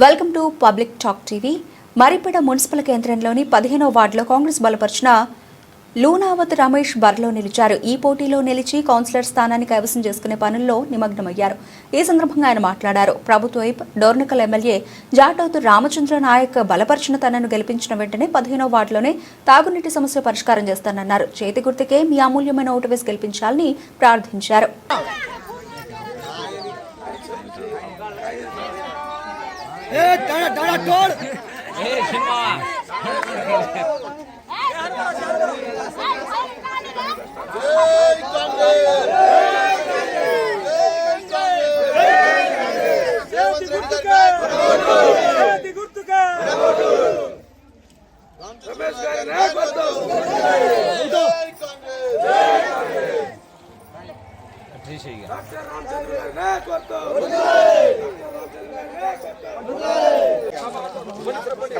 Welcome to public talk TV. Maripeda municipal కేంద్రంలోని 15వ వార్డులో కాంగ్రెస్ బలపరిచిన లూనావత్ రమేష్ బరిలో నిలిచారు. ఈ పోటీలో నిలిచి కౌన్సిలర్ స్థానాన్ని కైవసం చేసుకునే పనుల్లో నిమగ్నమయ్యారు. ఈ సందర్భంగా ఆయన మాట్లాడారు. ప్రభుత్వ వైప్ డోర్నకల్ ఎమ్మెల్యే జాటోతు రామచంద్ర నాయక్ బలపరిచిన తనను గెలిపించిన వెంటనే 15వ వార్డులోనే తాగునీటి సమస్య పరిష్కారం చేస్తానన్నారు. చేతి గుర్తుకే మీ అమూల్యమైన ఓటు వేసి గెలిపించాలని ప్రార్థించారు.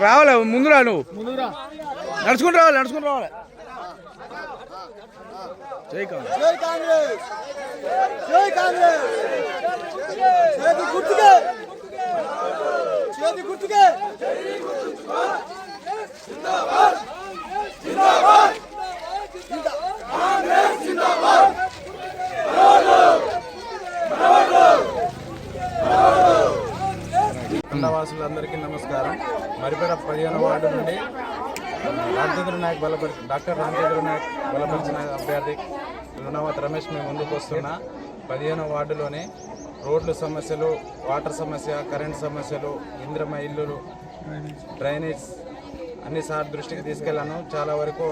రావాలి ముందు రా, నువ్వు నడుచుకుంటూ రావాలి. జై కాంగ్రెస్, జై కాంగ్రెస్, జై కాంగ్రెస్. చేతి గుర్తుకే, చేతి గుర్తుకే. జిందాబాద్, జిందాబాద్, కాంగ్రెస్ జిందాబాద్. వాసులందరికీ నమస్కారం. మరిపేట 15వ వార్డు నుండి డాక్టర్ రామచంద్ర నాయక్ బలపరిచిన అభ్యర్థి లూనావత్ రమేష్ మేము ముందుకు వస్తున్న 15వ వార్డులోనే రోడ్లు సమస్యలు, వాటర్ సమస్య, కరెంట్ సమస్యలు, ఇంద్రమ ఇల్లులు, డ్రైనేజ్ అన్ని సార్ దృష్టికి తీసుకెళ్ళాను. చాలా వరకు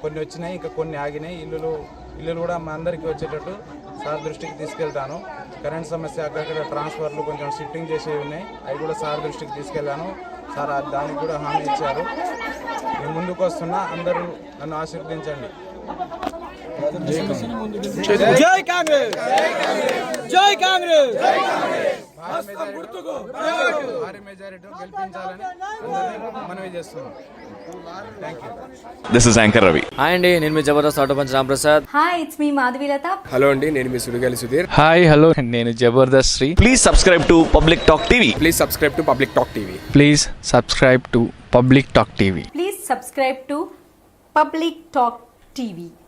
కొన్ని వచ్చినాయి, ఇంకా కొన్ని ఆగినాయి. ఇల్లులు కూడా మా అందరికీ వచ్చేటట్టు సార్ దృష్టికి తీసుకెళ్తాను. కరెంట్ సమస్య, అక్కడక్కడ ట్రాన్స్ఫర్లు కొంచెం షిఫ్టింగ్ చేసేవి ఉన్నాయి, అవి కూడా సార్ దృష్టికి తీసుకెళ్ళాను. సార్ దానికి కూడా హామీ ఇచ్చారు. నేను ముందుకు వస్తున్నా, అందరూ నన్ను ఆశీర్వదించండి. జై కాంగ్రెస్, జై కాంగ్రెస్. భారీ మెజారిటీ గెలిపించాలని మనవి చేస్తున్నాం. Thank you. This is anchor Ravi. Hi అండి, నేను మీ Jabardasth auto punch Ramprasad. Hi, it's me Madhavilatha. Hello అండి, నేను మీ సుడిగాలి సుధీర్. హాయ్ హలో, నేను Jabardasth Sri. Please subscribe to public talk TV. Please subscribe to public talk TV. Please subscribe to public talk TV. Please subscribe to public talk TV.